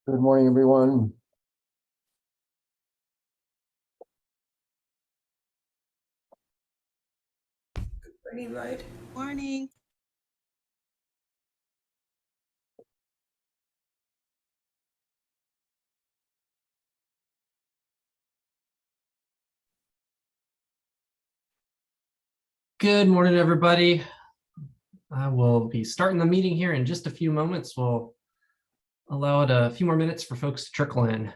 Good morning, everyone. Morning, Lloyd. Morning. Good morning, everybody. I will be starting the meeting here in just a few moments. We'll allow it a few more minutes for folks to trickle in.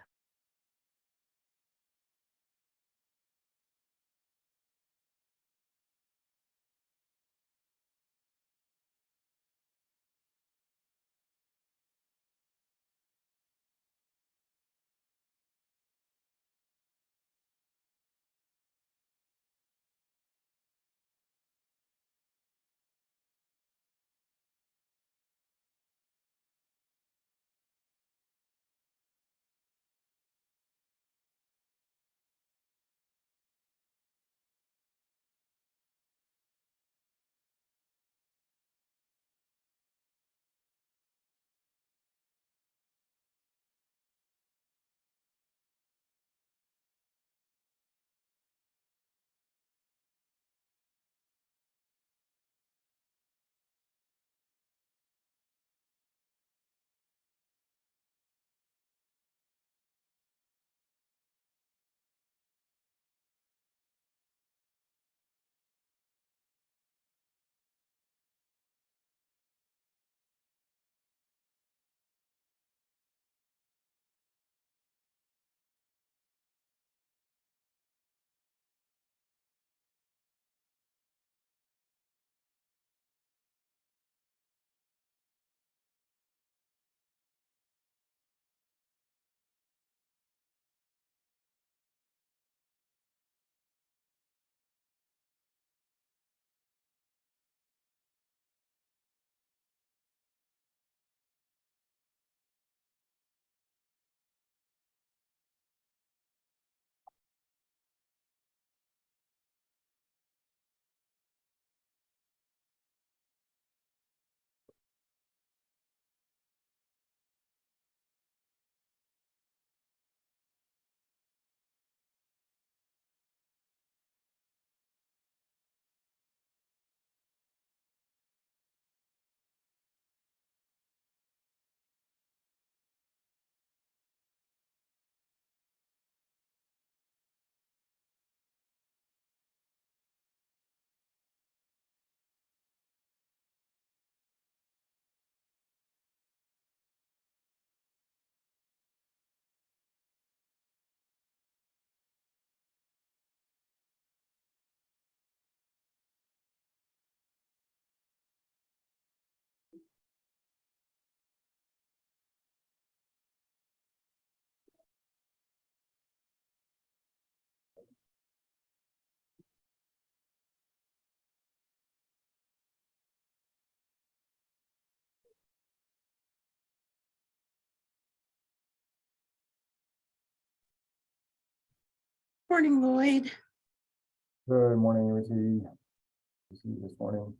Morning, Lloyd. Good morning, Ruthie. See you this morning.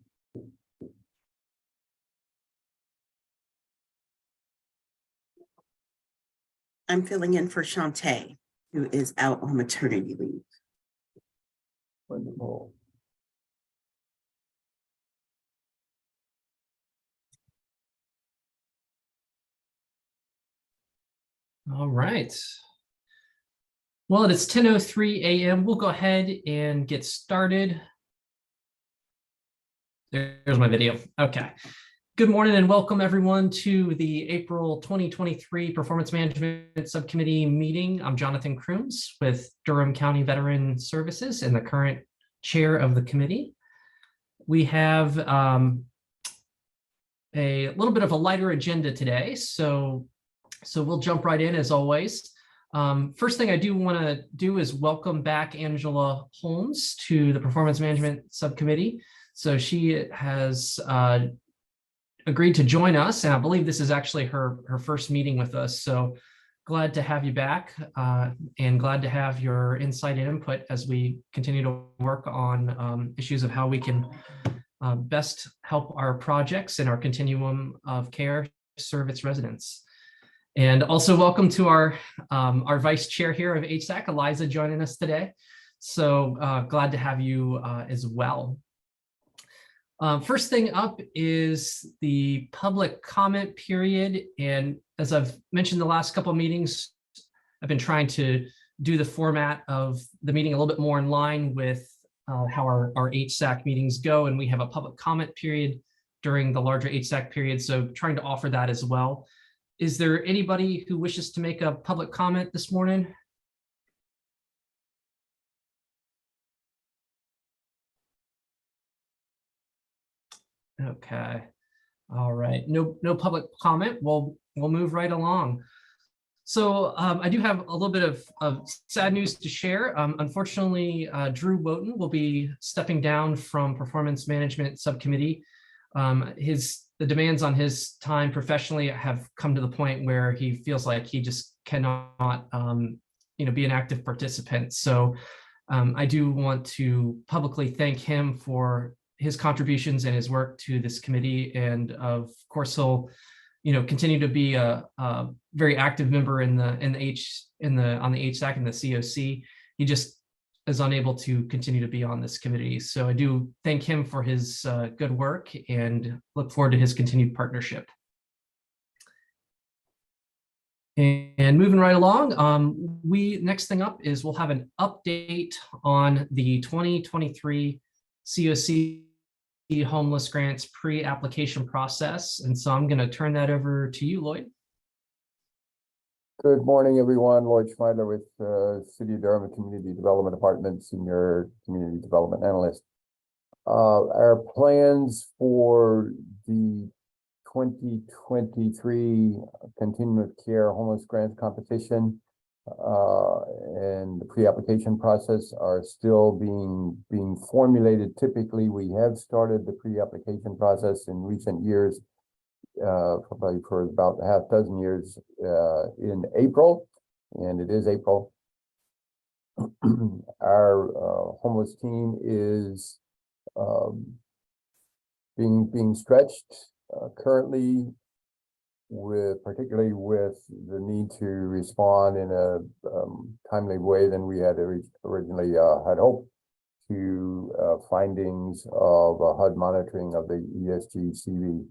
I'm filling in for Shantae, who is out on maternity leave. Wonderful. All right. Well, it is 10:03 a.m. We'll go ahead and get started. There's my video. Okay. Good morning and welcome everyone to the April 2023 Performance Management Subcommittee meeting. I'm Jonathan Crooms with Durham County Veteran Services and the current chair of the committee. We have a little bit of a lighter agenda today, so we'll jump right in as always. First thing I do want to do is welcome back Angela Holmes to the Performance Management Subcommittee. So she has agreed to join us, and I believe this is actually her first meeting with us. So glad to have you back and glad to have your insight and input as we continue to work on issues of how we can best help our projects and our continuum of care serve its residents. And also welcome to our vice chair here of HSAC, Eliza, joining us today. So glad to have you as well. First thing up is the public comment period. And as I've mentioned the last couple of meetings, I've been trying to do the format of the meeting a little bit more in line with how our HSAC meetings go. And we have a public comment period during the larger HSAC period. So trying to offer that as well. Is there anybody who wishes to make a public comment this morning? Okay. All right. No public comment. We'll move right along. So I do have a little bit of sad news to share. Unfortunately, Drew Wotan will be stepping down from Performance Management Subcommittee. The demands on his time professionally have come to the point where he feels like he just cannot be an active participant. So I do want to publicly thank him for his contributions and his work to this committee, and of course he'll continue to be a very active member on the HSAC and the COC. He just is unable to continue to be on this committee. So I do thank him for his good work and look forward to his continued partnership. And moving right along, next thing up is we'll have an update on the 2023 COC homeless grants pre-application process. And so I'm going to turn that over to you, Lloyd. Good morning, everyone. Lloyd Schmeidler with City of Durham Community Development Department, Senior Community Development Analyst. Our plans for the 2023 Continuum of Care Homeless Grants Competition and the pre-application process are still being formulated. Typically, we have started the pre-application process in recent years, probably for about a half dozen years, in April, and it is April. Our homeless team is being stretched currently, particularly with the need to respond in a timely way than we had originally had hoped to findings of HUD monitoring of the ESG-CV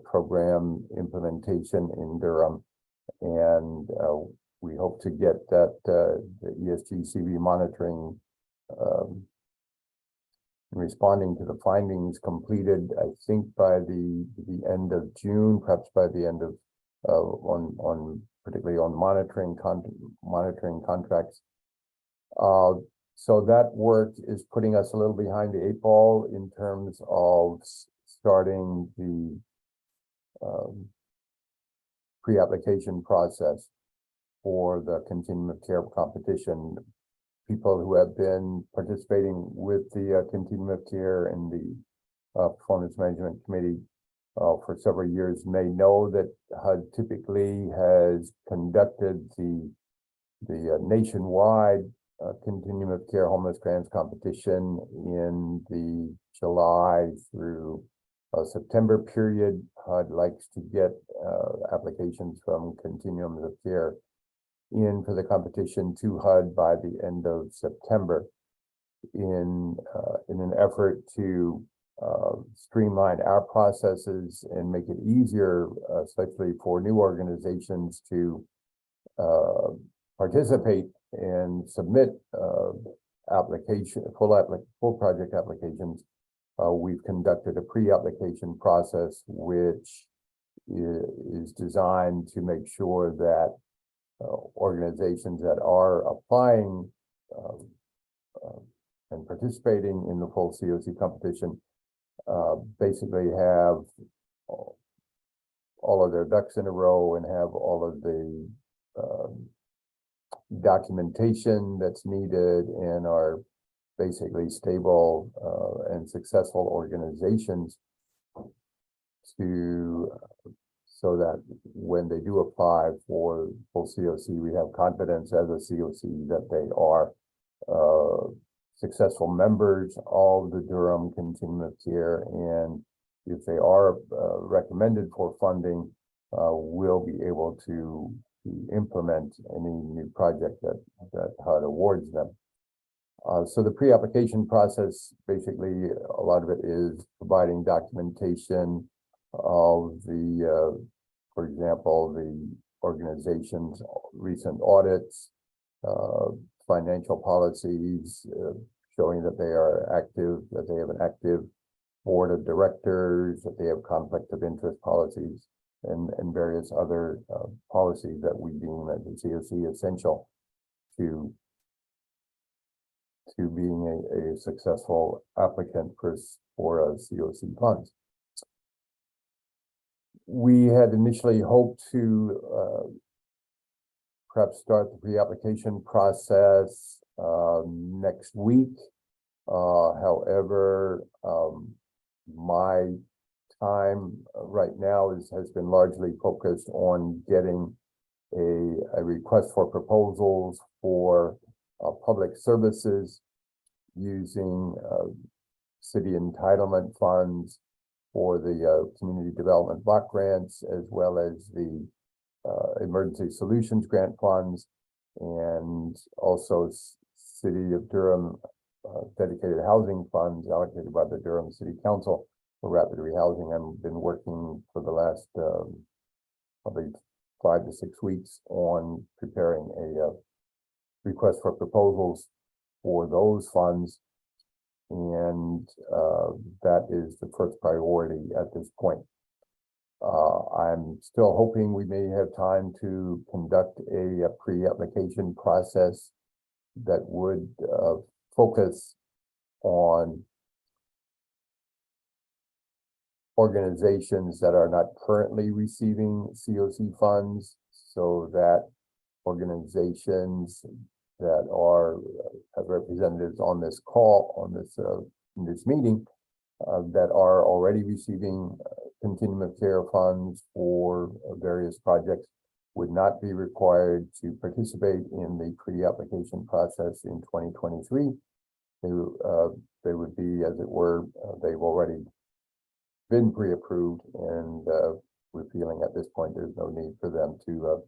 program implementation in Durham, and we hope to get that the ESG-CV monitoring responding to the findings completed, I think by the end of June, perhaps by the end of particularly on monitoring contracts. So that work is putting us a little behind the 8 ball in terms of starting the pre-application process for the Continuum of Care competition. People who have been participating with the Continuum of Care and the Performance Management Committee for several years may know that HUD typically has conducted the nationwide Continuum of Care Homeless Grants competition in the July through September period. HUD likes to get applications from Continuums of Care in for the competition to HUD by the end of September in an effort to streamline our processes and make it easier, especially for new organizations to participate and submit full project applications. We've conducted a pre-application process which is designed to make sure that organizations that are applying and participating in the full COC competition basically have all of their ducks in a row and have all of the documentation that's needed and are basically stable and successful organizations so that when they do apply for full COC, we have confidence as a COC that they are successful members of the Durham Continuum of Care, and if they are recommended for funding, will be able to implement any new project that HUD awards them. So the pre-application process, basically, a lot of it is providing documentation of the, for example, the organization's recent audits, financial policies, showing that they are active, that they have an active board of directors, that they have conflict of interest policies, and various other policies that we deem as the COC essential to being a successful applicant for COC funds. We had initially hoped to perhaps start the pre-application process next week. However, my time right now has been largely focused on getting a request for proposals for public services using city entitlement funds for the community development block grants, as well as the emergency solutions grant funds, and also City of Durham dedicated housing funds allocated by the Durham City Council for rapid rehousing. I've been working for the last probably 5 to 6 weeks on preparing a request for proposals for those funds, and that is the first priority at this point. I'm still hoping we may have time to conduct a pre-application process that would focus on organizations that are not currently receiving COC funds, so that organizations that are have representatives on this call, on this meeting, that are already receiving continuum of care funds for various projects would not be required to participate in the pre-application process in 2023. They would be, as it were, they've already been pre-approved, and we're feeling at this point there's no need for them to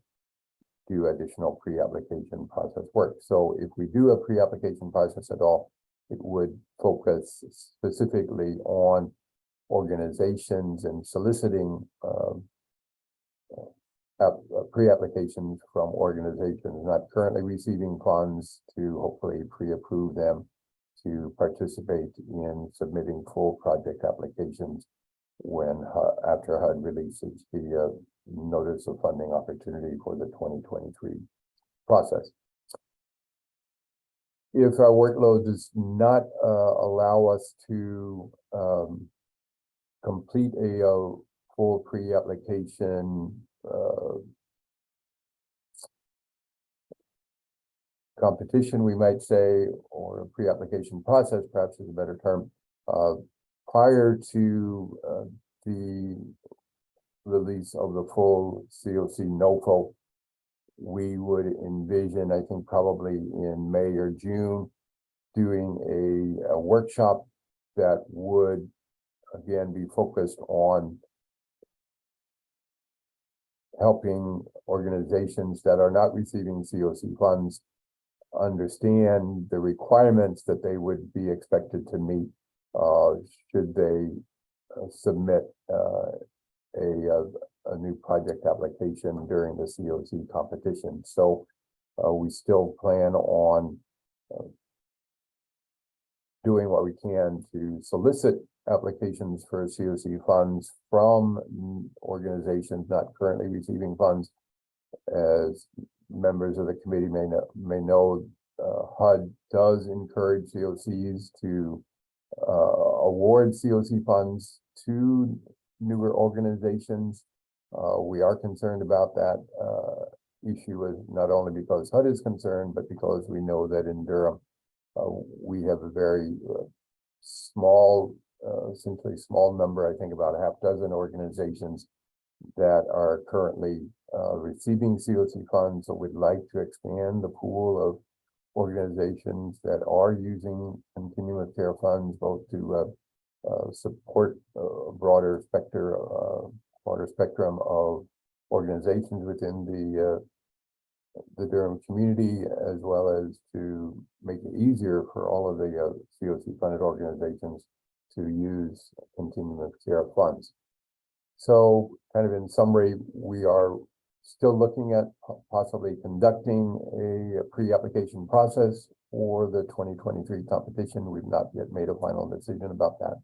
do additional pre-application process work. So if we do a pre-application process at all, it would focus specifically on organizations and soliciting pre-applications from organizations not currently receiving funds to hopefully pre-approve them to participate in submitting full project applications when after HUD releases the notice of funding opportunity for the 2023 process. If our workload does not allow us to complete a full pre-application competition, we might say, or a pre-application process, perhaps is a better term, prior to the release of the full COC NOFO, we would envision, I think probably in May or June, doing a workshop that would again be focused on helping organizations that are not receiving COC funds understand the requirements that they would be expected to meet should they submit a new project application during the COC competition. So we still plan on doing what we can to solicit applications for COC funds from organizations not currently receiving funds. As members of the committee may know, HUD does encourage COCs to award COC funds to newer organizations. We are concerned about that issue, not only because HUD is concerned, but because we know that in Durham we have a very small, essentially small number, I think about a half dozen organizations that are currently receiving COC funds. So we'd like to expand the pool of organizations that are using continuum of care funds, both to support a broader spectrum of organizations within the Durham community, as well as to make it easier for all of the COC funded organizations to use continuum of care funds. So kind of in summary, we are still looking at possibly conducting a pre-application process for the 2023 competition. We've not yet made a final decision about that.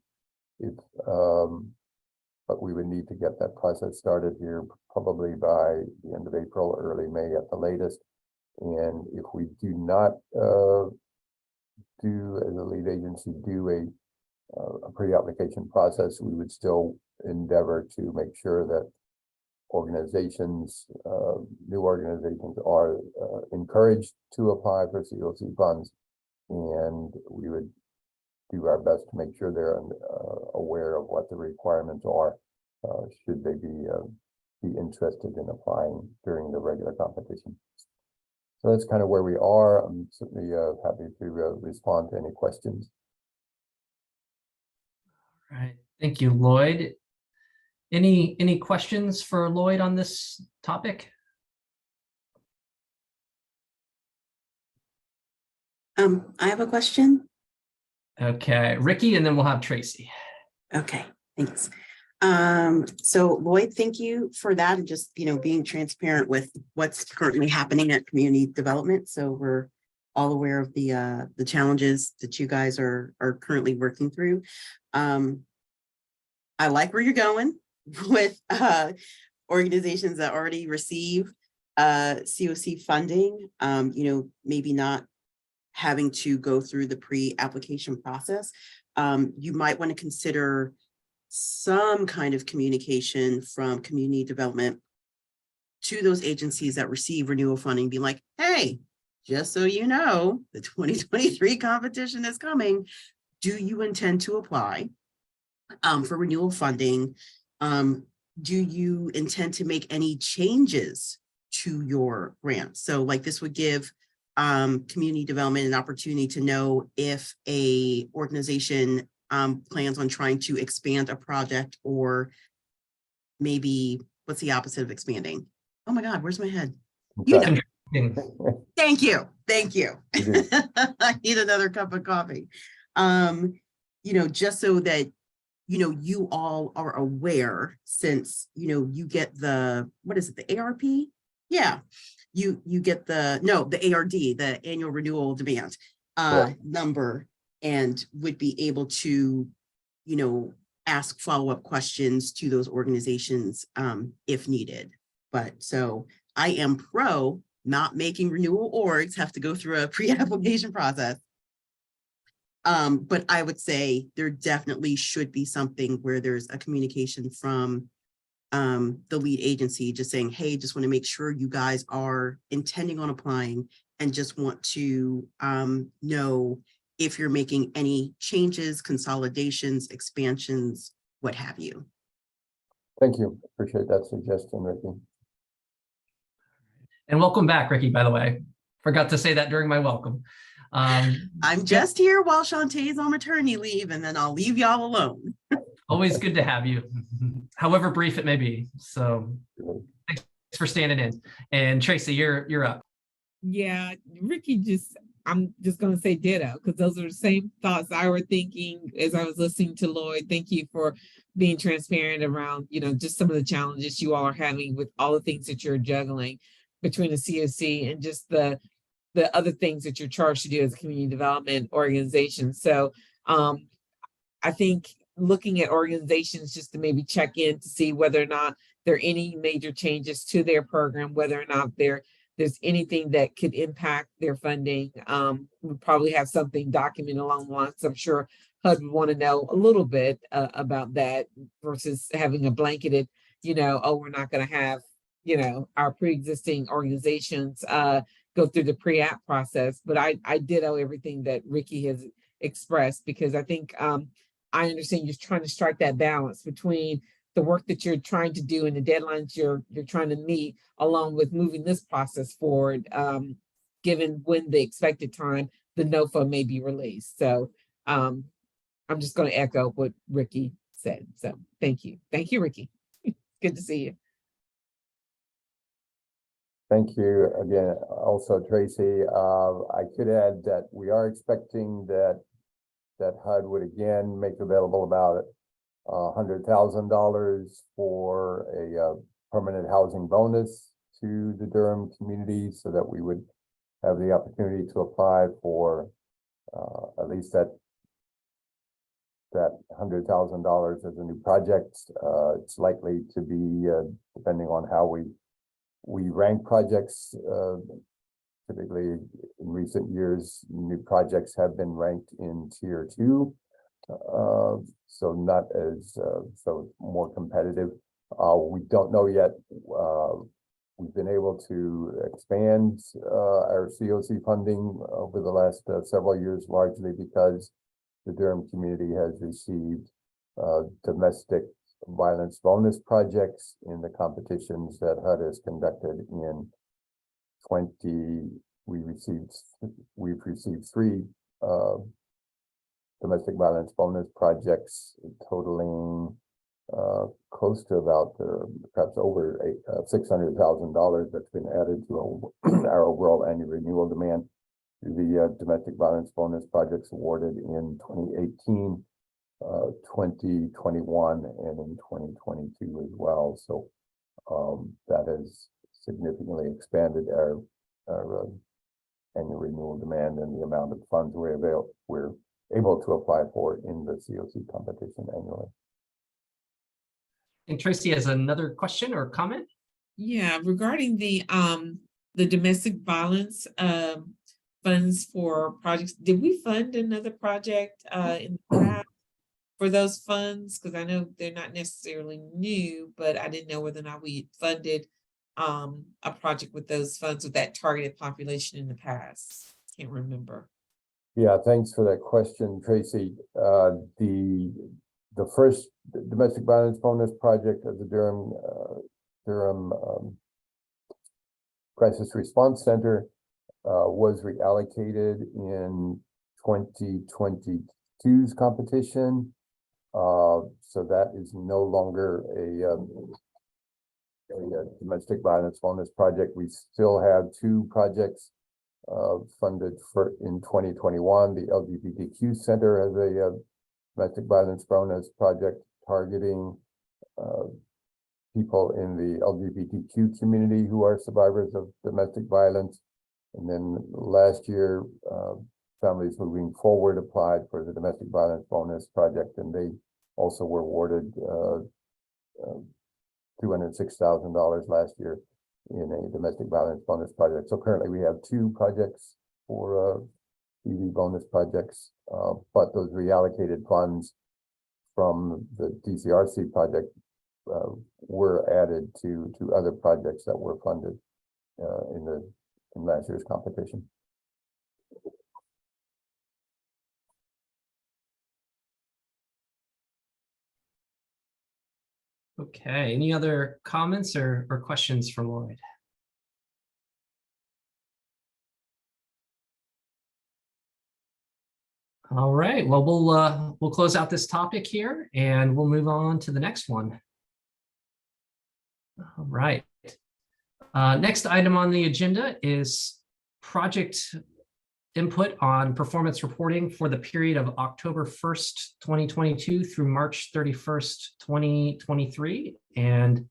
But we would need to get that process started here probably by the end of April, early May at the latest. And if we do not do, as a lead agency, do a pre-application process, we would still endeavor to make sure that organizations, new organizations are encouraged to apply for COC funds, and we would do our best to make sure they're aware of what the requirements are, should they be interested in applying during the regular competition. So that's kind of where we are. I'm certainly happy to respond to any questions. All right, thank you, Lloyd. Any questions for Lloyd on this topic? I have a question. Okay, Ricky, and then we'll have Tracy. Okay, thanks. So Lloyd, thank you for that, and just, being transparent with what's currently happening at community development. So we're all aware of the challenges that you guys are currently working through. I like where you're going with organizations that already receive COC funding, maybe not having to go through the pre-application process. You might want to consider some kind of communication from community development to those agencies that receive renewal funding, be like, hey, just so you know, the 2023 competition is coming. Do you intend to apply for renewal funding? Do you intend to make any changes to your grant? So like this would give community development an opportunity to know if a organization plans on trying to expand a project, or maybe what's the opposite of expanding? Oh my God, where's my head? Okay. Thank you. Thank you. You I need another cup of coffee. Just so that, you all are aware, since, you get the, what is it, the ARP? Yeah, you get the ARD, the annual renewal demand number, and would be able to, ask follow-up questions to those organizations if needed. But so I am pro not making renewal orgs have to go through a pre-application process. But I would say there definitely should be something where there's a communication from the lead agency just saying, hey, just want to make sure you guys are intending on applying, and just want to know if you're making any changes, consolidations, expansions, what have you. Thank you. Appreciate that suggestion, Ricky. And welcome back, Ricky, by the way. Forgot to say that during my welcome. I'm just here while Shantae's on maternity leave, and then I'll leave y'all alone. Always good to have you, however brief it may be. So thanks for standing in. And Tracy, you're up. Yeah, Ricky, I'm just going to say ditto, because those are the same thoughts I were thinking as I was listening to Lloyd. Thank you for being transparent around, just some of the challenges you all are having with all the things that you're juggling between the COC and just the other things that you're charged to do as a community development organization. So I think looking at organizations just to maybe check in to see whether or not there are any major changes to their program, whether or not there's anything that could impact their funding. We probably have something documented along the lines. I'm sure HUD would want to know a little bit about that, versus having a blanketed, oh, we're not going to have, our pre-existing organizations go through the pre-app process. But I ditto everything that Ricky has expressed, because I think I understand you're trying to strike that balance between the work that you're trying to do and the deadlines you're trying to meet, along with moving this process forward, given when the expected time the NOFA may be released. So I'm just going to echo what Ricky said. So thank you. Thank you, Ricky. Good to see you. Thank you again. Also, Tracy, I could add that we are expecting that HUD would again make available about $100,000 for a permanent housing bonus to the Durham community, so that we would have the opportunity to apply for at least that $100,000 as a new project. It's likely to be depending on how we rank projects. Typically, in recent years, new projects have been ranked in tier 2, so not as so more competitive. We don't know yet. We've been able to expand our COC funding over the last several years, largely because the Durham community has received domestic violence bonus projects in the competitions that HUD has conducted in 20. We've received 3 domestic violence bonus projects totaling close to about perhaps over $600,000 that's been added to our overall annual renewal demand. The domestic violence bonus projects awarded in 2018, 2021, and in 2022 as well. So that has significantly expanded our annual renewal demand and the amount of funds we're able to apply for in the COC competition annually. And Tracy has another question or comment. Yeah, regarding the domestic violence funds for projects, did we fund another project in the past for those funds? Because I know they're not necessarily new, but I didn't know whether or not we funded a project with those funds with that targeted population in the past. Can't remember. Yeah, thanks for that question, Tracy. The first domestic violence bonus project of the Durham Crisis Response Center was reallocated in 2022's competition. So that is no longer a domestic violence bonus project. We still have 2 projects funded in 2021. The LGBTQ Center has a domestic violence bonus project targeting people in the LGBTQ community who are survivors of domestic violence. And then last year, Families Moving Forward applied for the domestic violence bonus project, and they also were awarded $206,000 last year in a domestic violence bonus project. So currently we have 2 projects for EV bonus projects, but those reallocated funds from the DCRC project were added to other projects that were funded in last year's competition. Okay, any other comments or questions for Lloyd? All right, well, we'll close out this topic here and we'll move on to the next one. All right. Next item on the agenda is project input on performance reporting for the period of October 1st, 2022 through March 31st, 2023. And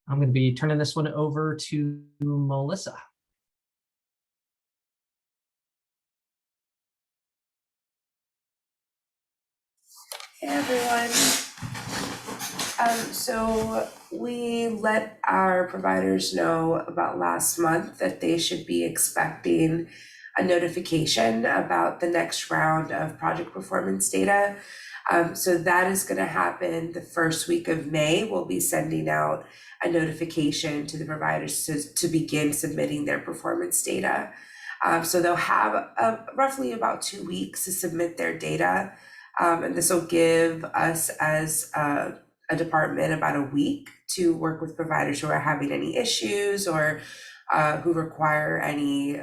I'm going to be turning this one over to Melissa. Hey everyone. So we let our providers know about last month that they should be expecting a notification about the next round of project performance data. So that is going to happen the first week of May. We'll be sending out a notification to the providers to begin submitting their performance data. So they'll have roughly about 2 weeks to submit their data. And this will give us as a department about a week to work with providers who are having any issues or who require any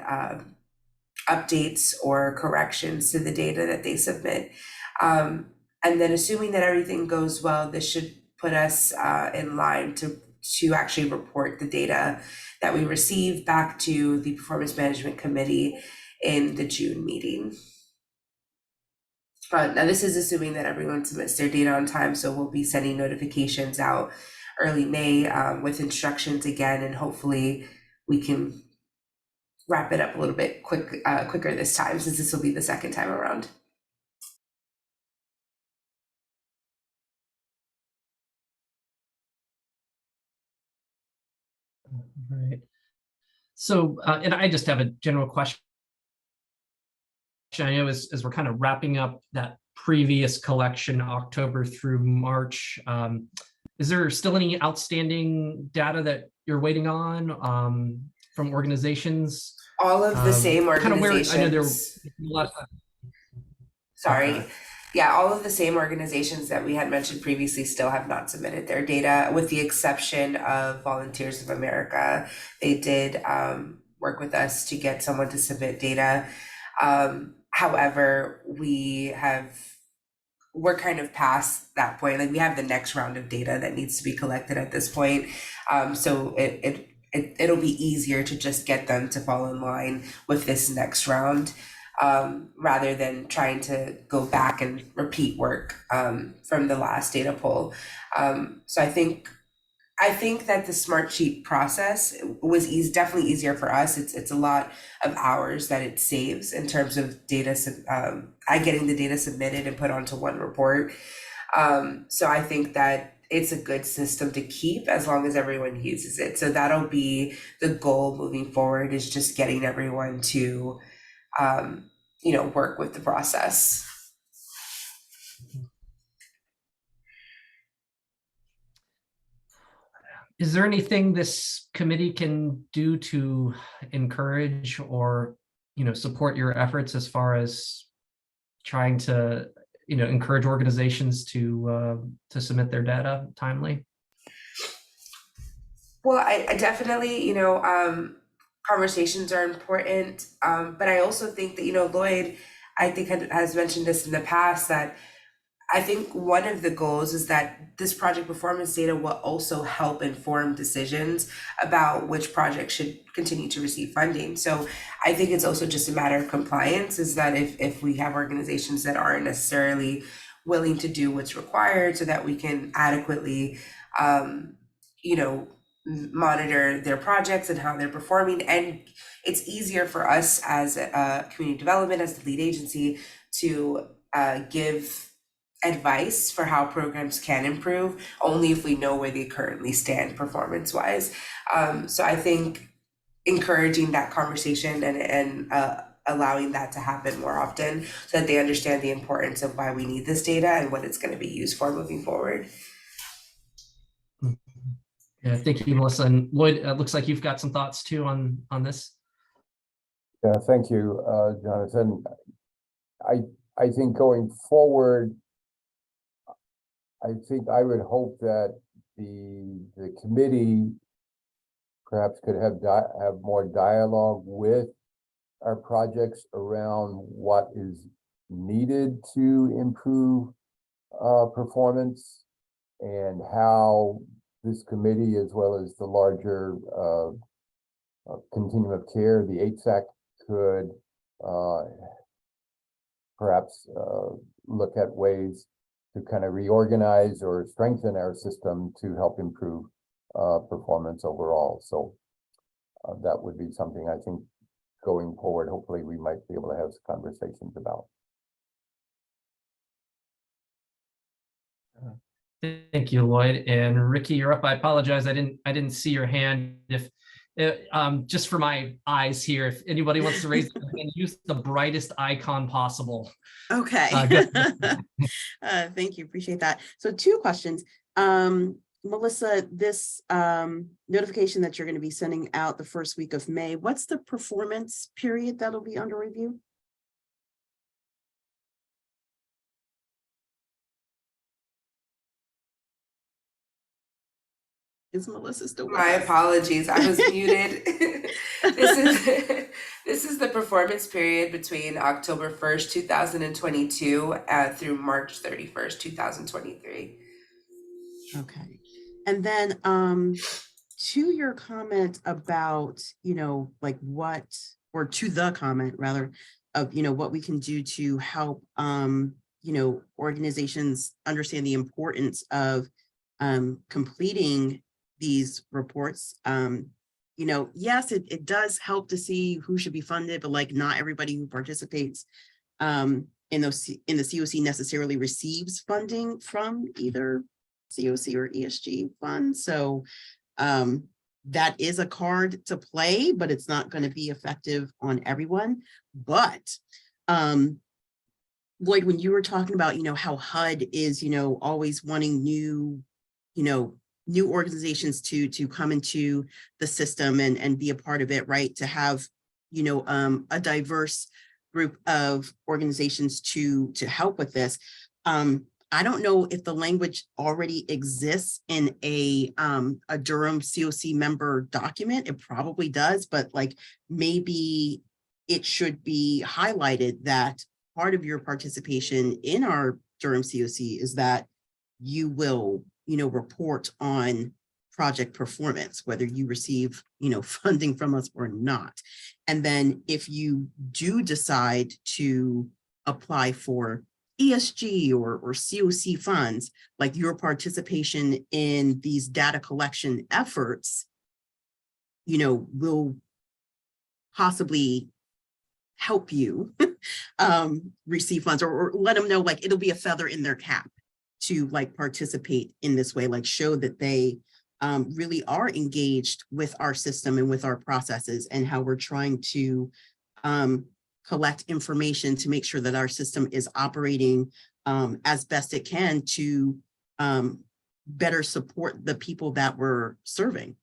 updates or corrections to the data that they submit. And then assuming that everything goes well, this should put us in line to actually report the data that we receive back to the Performance Management Committee in the June meeting. Now this is assuming that everyone submits their data on time, so we'll be sending notifications out early May with instructions again, and hopefully we can wrap it up a little bit quicker this time, since this will be the second time around. Right. So, and I just have a general question. I know as we're kind of wrapping up that previous collection, October through March, is there still any outstanding data that you're waiting on from organizations? All of the same Kind of where organizations. I know there were a lot of, Sorry. Okay. Yeah, all of the same organizations that we had mentioned previously still have not submitted their data, with the exception of Volunteers of America. They did work with us to get someone to submit data. However, we're kind of past that point. Like, we have the next round of data that needs to be collected at this point. So it'll be easier to just get them to fall in line with this next round, rather than trying to go back and repeat work from the last data poll. So I think that the Smartsheet process was definitely easier for us. It's a lot of hours that it saves in terms of data, getting the data submitted and put onto one report. So I think that it's a good system to keep as long as everyone uses it. So that'll be the goal moving forward, is just getting everyone to work with the process. Is there anything this committee can do to encourage or, support your efforts as far as trying to, encourage organizations to submit their data timely? Well, I definitely, conversations are important. But I also think that, Lloyd, I think has mentioned this in the past, that I think one of the goals is that this project performance data will also help inform decisions about which projects should continue to receive funding. So I think it's also just a matter of compliance, is that if we have organizations that aren't necessarily willing to do what's required so that we can adequately, monitor their projects and how they're performing. And it's easier for us as a community development, as the lead agency, to give advice for how programs can improve, only if we know where they currently stand performance wise. So I think encouraging that conversation and allowing that to happen more often, so that they understand the importance of why we need this data and what it's going to be used for moving forward. Yeah, thank you, Melissa. And Lloyd, it looks like you've got some thoughts too on this. Yeah, thank you, Jonathan. I think going forward, I think I would hope that the committee perhaps could have more dialogue with our projects around what is needed to improve performance, and how this committee, as well as the larger continuum of care, the HSAC, could perhaps look at ways to kind of reorganize or strengthen our system to help improve performance overall. So that would be something I think going forward, hopefully we might be able to have some conversations about. Thank you, Lloyd. And Ricky, you're up. I apologize. I didn't see your hand. If just for my eyes here, if anybody wants to raise their hand, use the brightest icon possible. Okay. Thank you. Appreciate that. So 2 questions. Melissa, this notification that you're going to be sending out the first week of May, what's the performance period that'll be under review? Is Melissa still with My us? apologies, I was muted. This is the performance period between October 1st, 2022 through March 31st, 2023. Okay. And then to your comment about, like what, or to the comment rather, of, what we can do to help, organizations understand the importance of completing these reports. Yes, it does help to see who should be funded, but like not everybody who participates in the COC necessarily receives funding from either COC or ESG funds. So that is a card to play, but it's not going to be effective on everyone. But Lloyd, when you were talking about, how HUD is, always wanting new organizations to come into the system and be a part of it, right? To have, a diverse group of organizations to help with this. I don't know if the language already exists in a Durham COC member document. It probably does, but like maybe it should be highlighted that part of your participation in our Durham COC is that you will, report on project performance, whether you receive, funding from us or not. And then if you do decide to apply for ESG or COC funds, like your participation in these data collection efforts, will possibly help you receive funds, or let them know, like it'll be a feather in their cap to like participate in this way, like show that they really are engaged with our system and with our processes and how we're trying to collect information to make sure that our system is operating as best it can to better support the people that we're serving.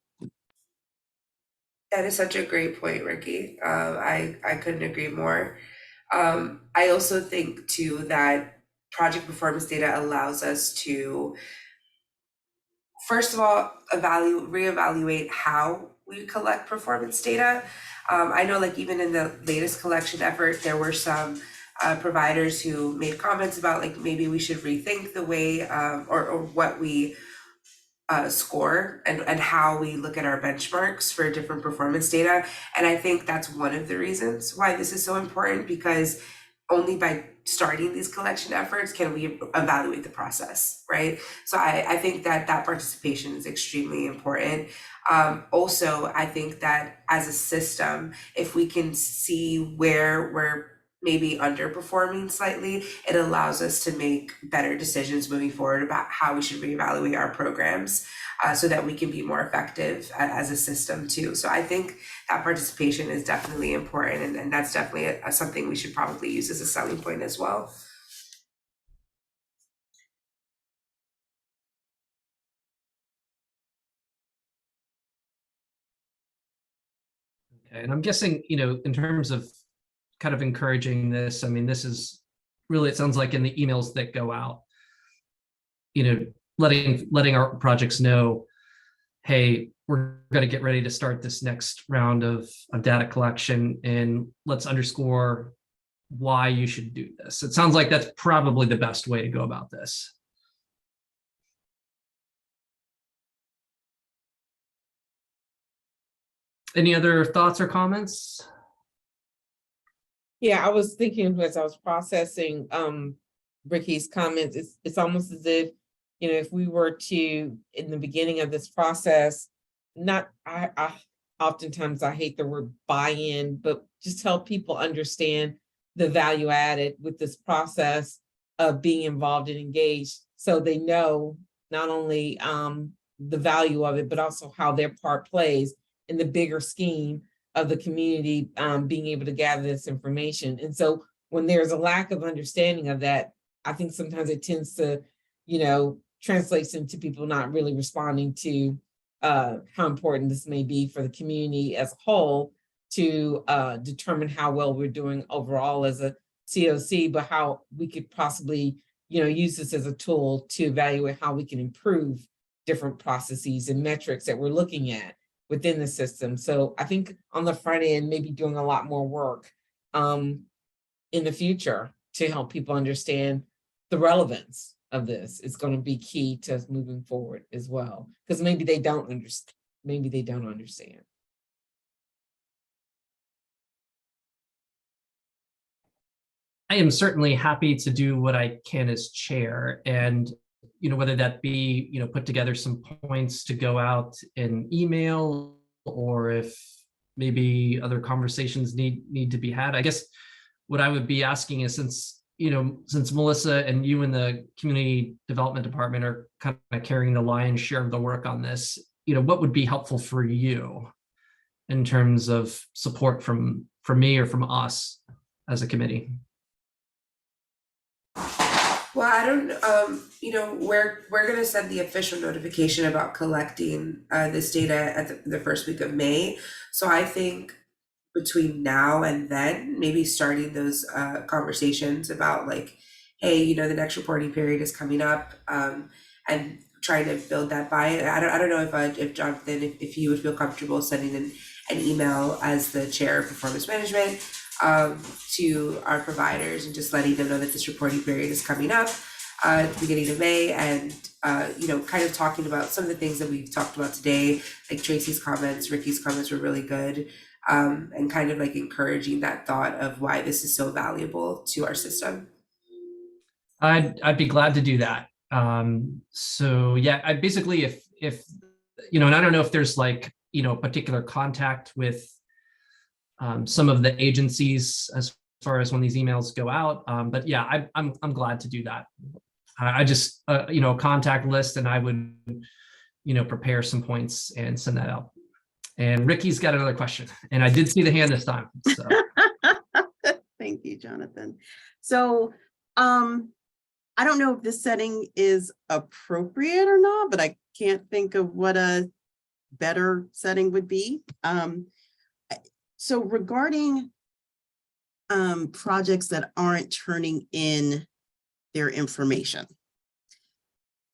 That is such a great point, Ricky. I couldn't agree more. I also think too that project performance data allows us to, first of all, reevaluate how we collect performance data. I know like even in the latest collection effort, there were some providers who made comments about like maybe we should rethink the way or what we score and how we look at our benchmarks for different performance data. And I think that's one of the reasons why this is so important, because only by starting these collection efforts can we evaluate the process, right? So I think that participation is extremely important. Also, I think that as a system, if we can see where we're maybe underperforming slightly, it allows us to make better decisions moving forward about how we should reevaluate our programs so that we can be more effective as a system too. So I think that participation is definitely important, and that's definitely something we should probably use as a selling point as well. Okay, and I'm guessing, in terms of kind of encouraging this, I mean, this is really, it sounds like in the emails that go out, letting our projects know, hey, we're going to get ready to start this next round of data collection, and let's underscore why you should do this. It sounds like that's probably the best way to go about this. Any other thoughts or comments? Yeah, I was thinking as I was processing Ricky's comments, it's almost as if, if we were to, in the beginning of this process, I oftentimes I hate the word buy-in, but just help people understand the value added with this process of being involved and engaged, so they know not only the value of it, but also how their part plays in the bigger scheme of the community being able to gather this information. And so when there's a lack of understanding of that, I think sometimes it tends to, translates into people not really responding to how important this may be for the community as a whole to determine how well we're doing overall as a COC, but how we could possibly, use this as a tool to evaluate how we can improve different processes and metrics that we're looking at within the system. So I think on the front end, maybe doing a lot more work in the future to help people understand the relevance of this is going to be key to us moving forward as well, because maybe they don't understand. Maybe they don't understand. I am certainly happy to do what I can as chair, and whether that be put together some points to go out in email, or if maybe other conversations need to be had. I guess what I would be asking is, since Melissa and you in the community development department are kind of carrying the lion's share of the work on this, what would be helpful for you in terms of support from me or from us as a committee? Well, I don't, we're gonna send the official notification about collecting this data at the first week of May. So I think between now and then, maybe starting those conversations about like, hey, the next reporting period is coming up, and trying to build that buy-in. I don't know if Jonathan, if you would feel comfortable sending an email as the chair of performance management to our providers and just letting them know that this reporting period is coming up at the beginning of May, and kind of talking about some of the things that we've talked about today, like Tracy's comments, Ricky's comments were really good, and kind of like encouraging that thought of why this is so valuable to our system. I'd be glad to do that. So yeah, I basically, if and I don't know if there's like particular contact with some of the agencies as far as when these emails go out, but yeah, I'm glad to do that. I just a contact list, and I would prepare some points and send that out. And Ricky's got another question, and I did see the hand this time. So. Thank you, Jonathan. So I don't know if this setting is appropriate or not, but I can't think of what a better setting would be. So regarding projects that aren't turning in their information,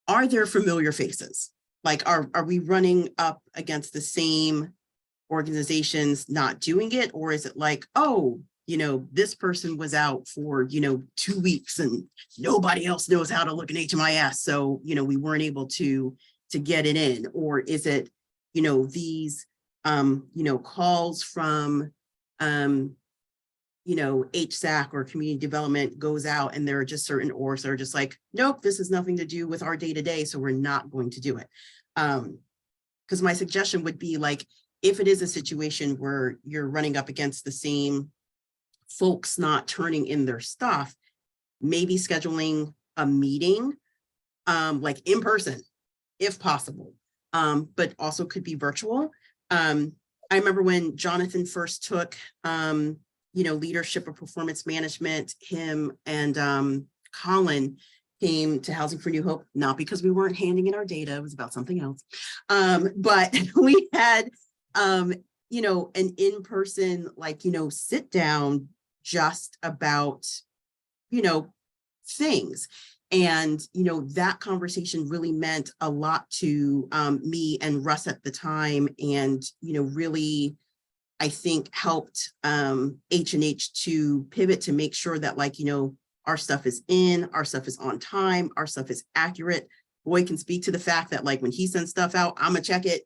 are there familiar faces? Like, are we running up against the same organizations not doing it? Or is it like, oh, this person was out for, 2 weeks and nobody else knows how to look at HMIS. So, we weren't able to get it in. Or is it, these, calls from, HSAC or community development goes out, and there are just certain orgs that are just like, nope, this has nothing to do with our day-to-day, so we're not going to do it. Because my suggestion would be like, if it is a situation where you're running up against the same folks not turning in their stuff, maybe scheduling a meeting, like in person, if possible, but also could be virtual. I remember when Jonathan first took, leadership of performance management, him and Colin came to Housing for New Hope, not because we weren't handing in our data, it was about something else. But we had, an in-person, sit down just about, things. And, that conversation really meant a lot to me and Russ at the time, and, really, I think helped H&H to pivot to make sure that our stuff is in, our stuff is on time, our stuff is accurate. Boy can speak to the fact that when he sends stuff out, I'm gonna check it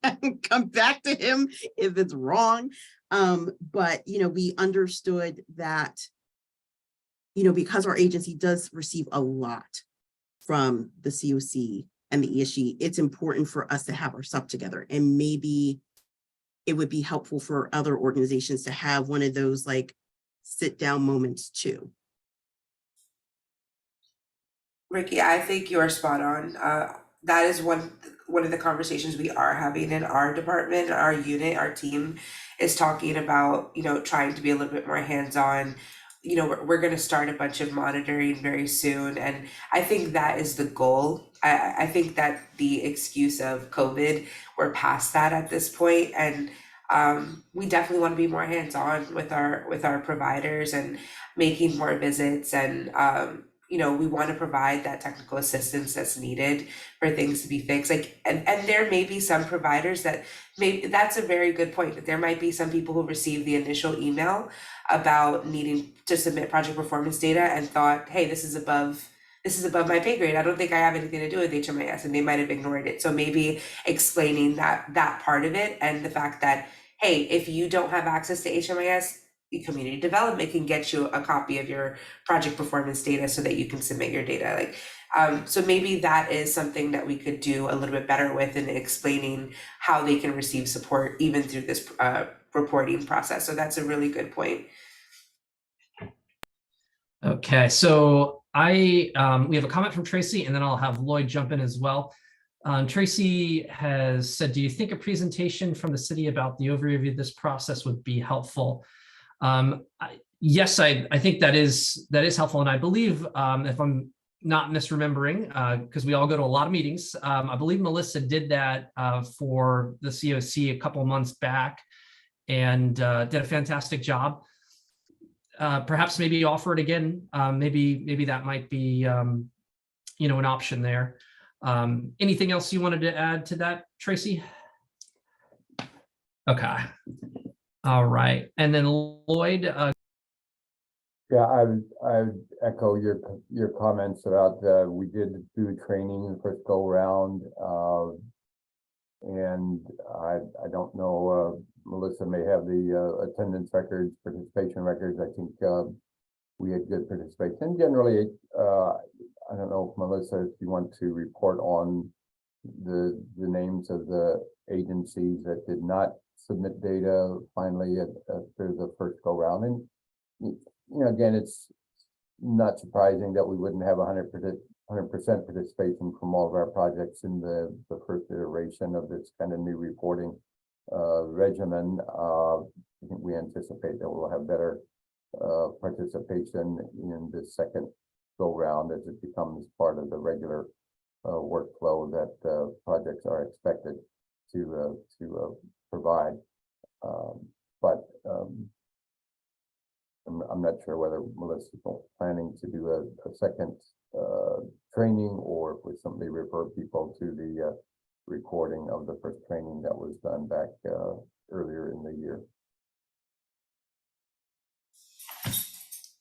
and come back to him if it's wrong. But, we understood that, because our agency does receive a lot from the COC and the ESG, it's important for us to have our stuff together. And maybe it would be helpful for other organizations to have one of those sit down moments too. Ricky, I think you are spot on. That is one of the conversations we are having in our department, our unit, our team is talking about, trying to be a little bit more hands-on. We're going to start a bunch of monitoring very soon. And I think that is the goal. I think that the excuse of COVID, we're past that at this point. And we definitely want to be more hands-on with our providers and making more visits, and we want to provide that technical assistance that's needed for things to be fixed. And there may be some providers that that's a very good point, that there might be some people who received the initial email about needing to submit project performance data and thought, hey, this is above this is above my pay grade. I don't think I have anything to do with HMIS, and they might have ignored it. So maybe explaining that part of it, and the fact that, hey, if you don't have access to HMIS, the community development can get you a copy of your project performance data so that you can submit your data. Like, so maybe that is something that we could do a little bit better with in explaining how they can receive support even through this reporting process. So that's a really good point. Okay, so we have a comment from Tracy, and then I'll have Lloyd jump in as well. Tracy has said, do you think a presentation from the city about the overview of this process would be helpful? Yes, I think that is helpful. And I believe, if I'm not misremembering, because we all go to a lot of meetings, I believe Melissa did that for the COC a couple of months back and did a fantastic job. Perhaps maybe offer it again. Maybe that might be, an option there. Anything else you wanted to add to that, Tracy? Okay. All right. And then Lloyd. Yeah, I would echo your comments about we did do training the first go around, and I don't know, Melissa may have the attendance records, participation records. I think we had good participation. Generally, I don't know, Melissa, if you want to report on the names of the agencies that did not submit data finally after the first go round. And again, it's not surprising that we wouldn't have 100% participation from all of our projects in the first iteration of this kind of new reporting regimen. I think we anticipate that we'll have better participation in the second go round as it becomes part of the regular workflow that projects are expected to provide. But I'm not sure whether Melissa's planning to do a second training, or if we simply refer people to the recording of the first training that was done back earlier in the year.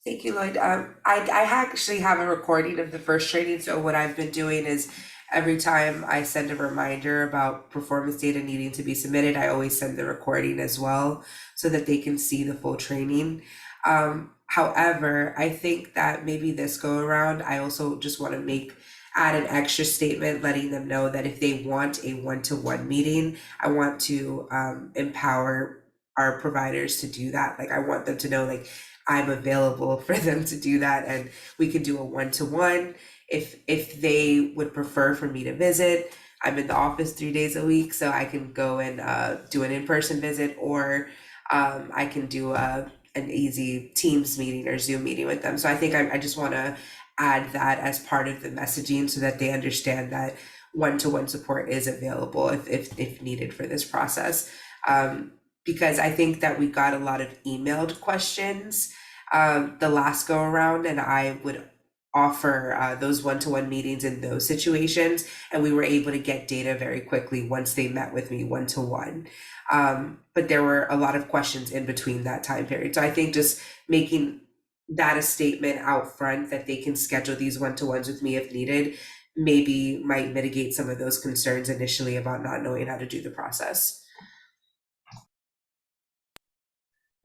Thank you, Lloyd. I actually have a recording of the first training. So what I've been doing is every time I send a reminder about performance data needing to be submitted, I always send the recording as well so that they can see the full training. However, I think that maybe this go around, I also just want to add an extra statement letting them know that if they want a one-to-one meeting, I want to empower our providers to do that. Like, I want them to know, like, I'm available for them to do that, and we could do a one-to-one. If they would prefer for me to visit, I'm in the office 3 days a week, so I can go and do an in-person visit, or I can do an easy Teams meeting or Zoom meeting with them. So I think I just want to add that as part of the messaging so that they understand that one-to-one support is available if needed for this process. Because I think that we got a lot of emailed questions the last go around, and I would offer those one-to-one meetings in those situations, and we were able to get data very quickly once they met with me one-to-one. But there were a lot of questions in between that time period. So I think just making that a statement out front that they can schedule these one-to-ones with me if needed, maybe might mitigate some of those concerns initially about not knowing how to do the process.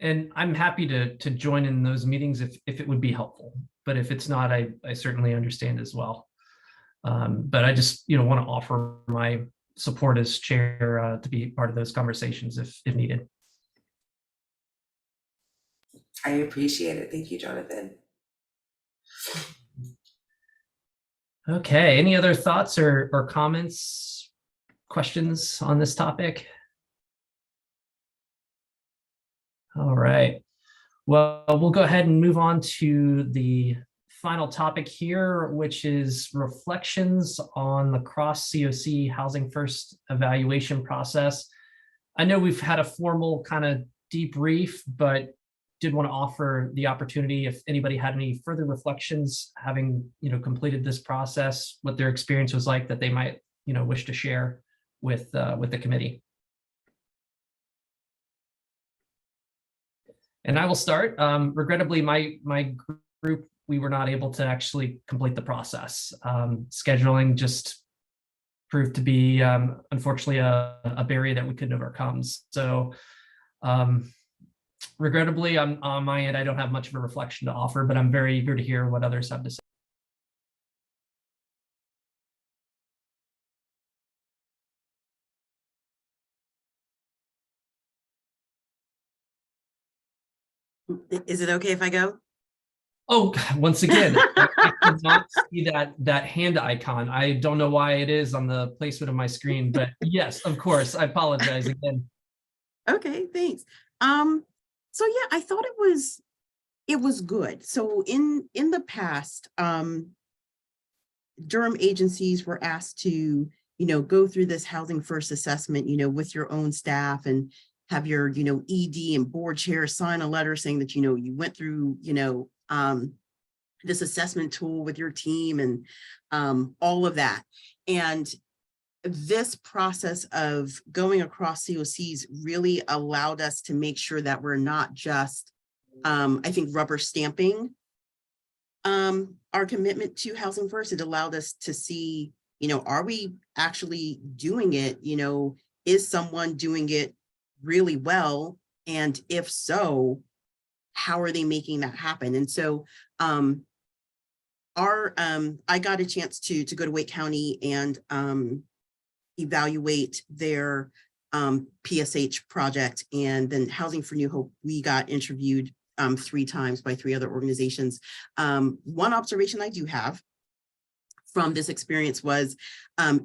And I'm happy to join in those meetings if it would be helpful. But if it's not, I certainly understand as well. But I just want to offer my support as chair to be part of those conversations if needed. I appreciate it. Thank you, Jonathan. Okay, any other thoughts or comments, questions on this topic? All right. Well, we'll go ahead and move on to the final topic here, which is reflections on the cross COC Housing First evaluation process. I know we've had a formal kind of debrief, but did want to offer the opportunity if anybody had any further reflections, having completed this process, what their experience was like that they might wish to share with the committee. And I will start. Regrettably, my group we were not able to actually complete the process. Scheduling just proved to be, unfortunately, a barrier that we couldn't overcome. So regrettably, on my end, I don't have much of a reflection to offer, but I'm very eager to hear what others have to say. Is it okay if I go? Oh, once again, I could not see that hand icon. I don't know why it is on the placement of my screen, but yes, of course. I apologize again. Okay, thanks. So yeah, I thought it was good. So in the past, Durham agencies were asked to, go through this housing first assessment, with your own staff and have your, ED and board chair sign a letter saying that, you went through, this assessment tool with your team and all of that. And this process of going across COCs really allowed us to make sure that we're not just, I think, rubber stamping our commitment to housing first. It allowed us to see, are we actually doing it? Is someone doing it really well? And if so, how are they making that happen? And so I got a chance to go to Wake County and evaluate their PSH project, and then Housing for New Hope, we got interviewed 3 times by 3 other organizations. One observation I do have from this experience was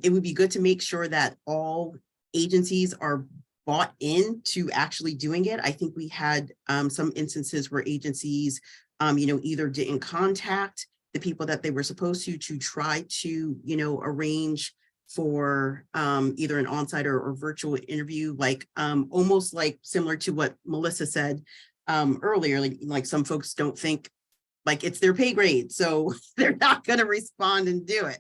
it would be good to make sure that all agencies are bought into actually doing it. I think we had some instances where agencies, either didn't contact the people that they were supposed to try to, arrange for either an on-site or virtual interview, like almost like similar to what Melissa said earlier, like some folks don't think like it's their pay grade, so they're not going to respond and do it.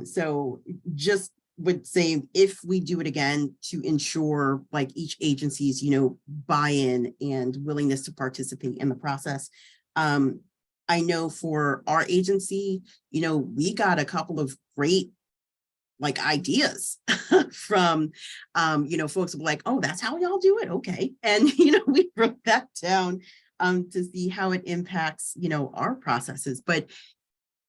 So just would say if we do it again, to ensure like each agency's, buy-in and willingness to participate in the process. I know for our agency, we got a couple of great like ideas from, folks like, oh, that's how y'all do it. Okay. And, we wrote that down to see how it impacts, our processes. But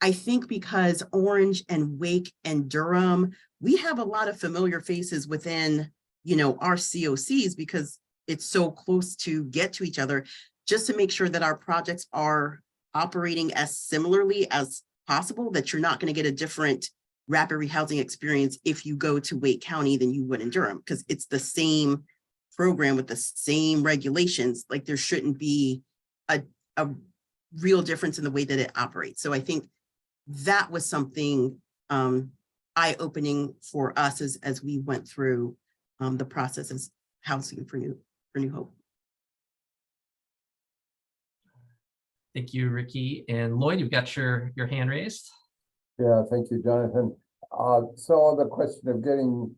I think because Orange and Wake and Durham, we have a lot of familiar faces within, our COCs because it's so close to get to each other, just to make sure that our projects are operating as similarly as possible, that you're not going to get a different rapid rehousing experience if you go to Wake County than you would in Durham, because it's the same program with the same regulations. Like there shouldn't be a real difference in the way that it operates. So I think that was something eye-opening for us as we went through the process of Housing for New Hope. Thank you, Ricky. And Lloyd, you've got your hand raised. Yeah, thank you, Jonathan. So the question of getting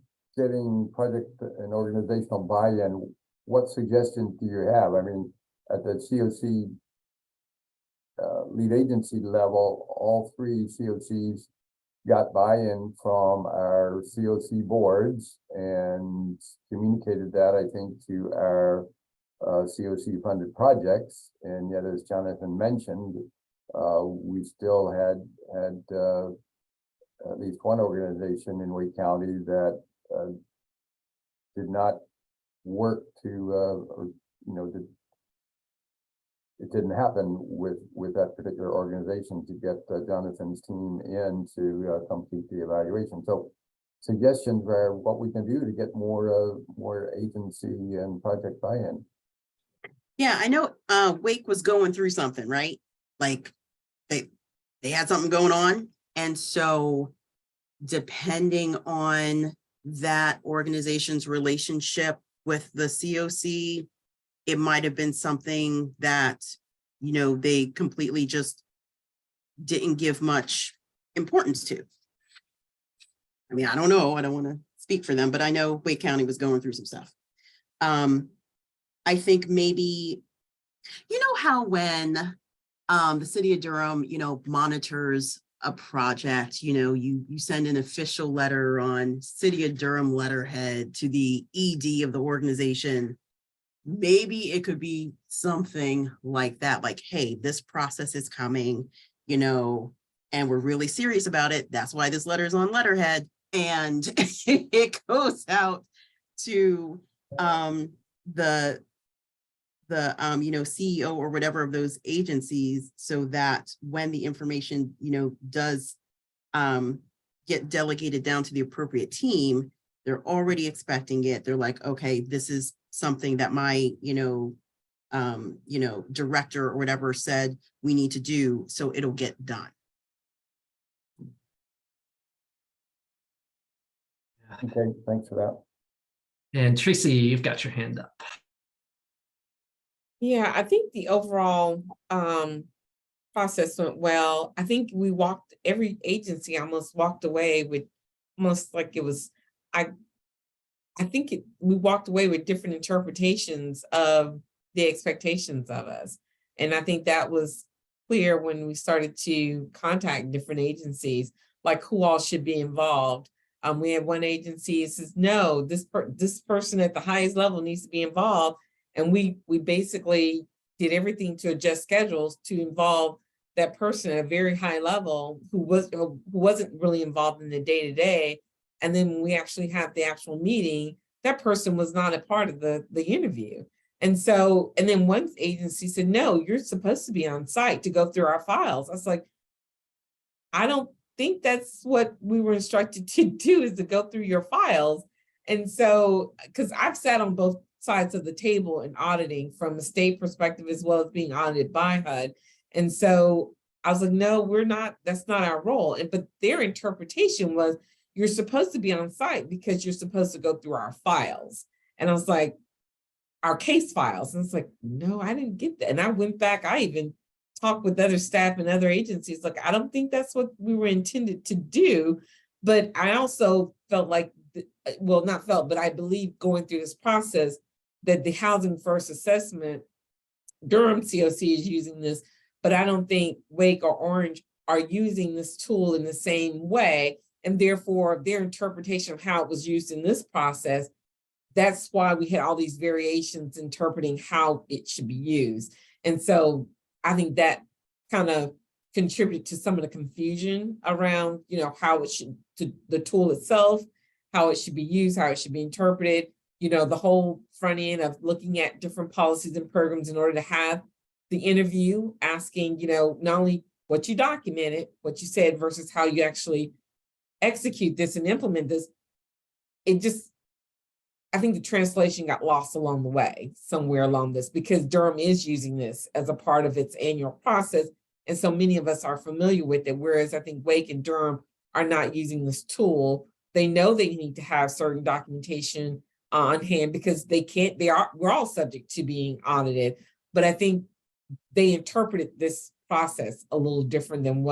project and organizational buy-in, what suggestions do you have? I mean, at the COC lead agency level, all 3 COCs got buy-in from our COC boards and communicated that, I think, to our COC funded projects. And yet, as Jonathan mentioned, we still had at least one organization in Wake County that did not work to, it didn't happen with that particular organization to get Jonathan's team in to complete the evaluation. So suggestions are what we can do to get more agency and project buy-in. Yeah, I know Wake was going through something, right? Like they had something going on. And so depending on that organization's relationship with the COC, it might have been something that, they completely just didn't give much importance to. I mean, I don't know. I don't want to speak for them, but I know Wake County was going through some stuff. I think maybe, how when the city of Durham, monitors a project, you send an official letter on city of Durham letterhead to the ED of the organization. Maybe it could be something like that, like, hey, this process is coming, and we're really serious about it. That's why this letter is on letterhead. And it goes out to the CEO or whatever of those agencies, so that when the information, does get delegated down to the appropriate team, they're already expecting it. They're like, okay, this is something that my, director or whatever said we need to do, so it'll get done. Okay, thanks for that. And Tracy, you've got your hand up. Yeah, I think the overall process went well. I think every agency almost walked away with almost like it was, we walked away with different interpretations of the expectations of us. And I think that was clear when we started to contact different agencies, like who all should be involved. We had one agency that says, no, this person at the highest level needs to be involved. And we basically did everything to adjust schedules to involve that person at a very high level who wasn't really involved in the day-to-day. And then when we actually had the actual meeting, that person was not a part of the interview. And then one agency said, no, you're supposed to be on site to go through our files. I was like, I don't think that's what we were instructed to do, is to go through your files. And so, because I've sat on both sides of the table in auditing from a state perspective as well as being audited by HUD. And so I was like, no, that's not our role. But their interpretation was, you're supposed to be on site because you're supposed to go through our files. And I was like, our case files. And it's like, no, I didn't get that. And I went back, I even talked with other staff and other agencies, like, I don't think that's what we were intended to do. But I also felt like, but I believe going through this process that the Housing First Assessment, Durham COC is using this, but I don't think Wake or Orange are using this tool in the same way. And therefore their interpretation of how it was used in this process, that's why we had all these variations interpreting how it should be used. And so I think that kind of contributed to some of the confusion around, how it should, the tool itself, how it should be used, how it should be interpreted, the whole front end of looking at different policies and programs in order to have the interview, asking, not only what you documented, what you said versus how you actually execute this and implement this. I think the translation got lost along the way, somewhere along this, because Durham is using this as a part of its annual process. And so many of us are familiar with it, whereas I think Wake and Durham are not using this tool. They know they need to have certain documentation on hand because we're all subject to being audited. But I think they interpreted this process a little different than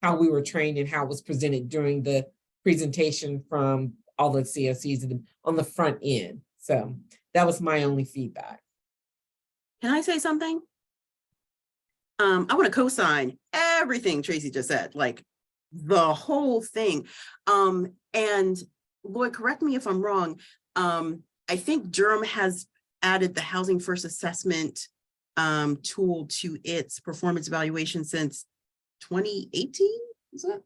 how we were trained and how it was presented during the presentation from all the COCs on the front end. So that was my only feedback. Can I say something? I want to co-sign everything Tracy just said, like the whole thing. And Lloyd, correct me if I'm wrong. I think Durham has added the Housing First Assessment tool to its performance evaluation since 2018. Is that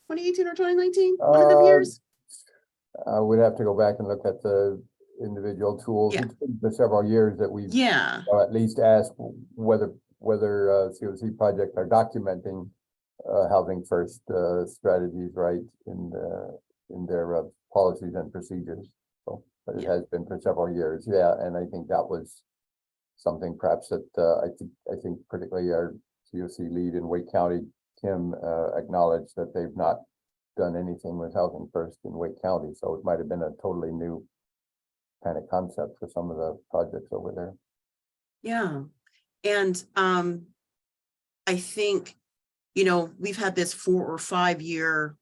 2018 or 2019? One of them years? We'd have to go back and look at the individual tools. Yeah. It's been for several years that we've at least asked whether COC projects are documenting Housing First strategies right in their policies and procedures. So, but it has been for several years. Yeah, and I think that was something perhaps that I think particularly our COC lead in Wake County, Tim, acknowledged that they've not done anything with Housing First in Wake County. So it might have been a totally new kind of concept for some of the projects over there. Yeah. And I think, we've had this 4 or 5 year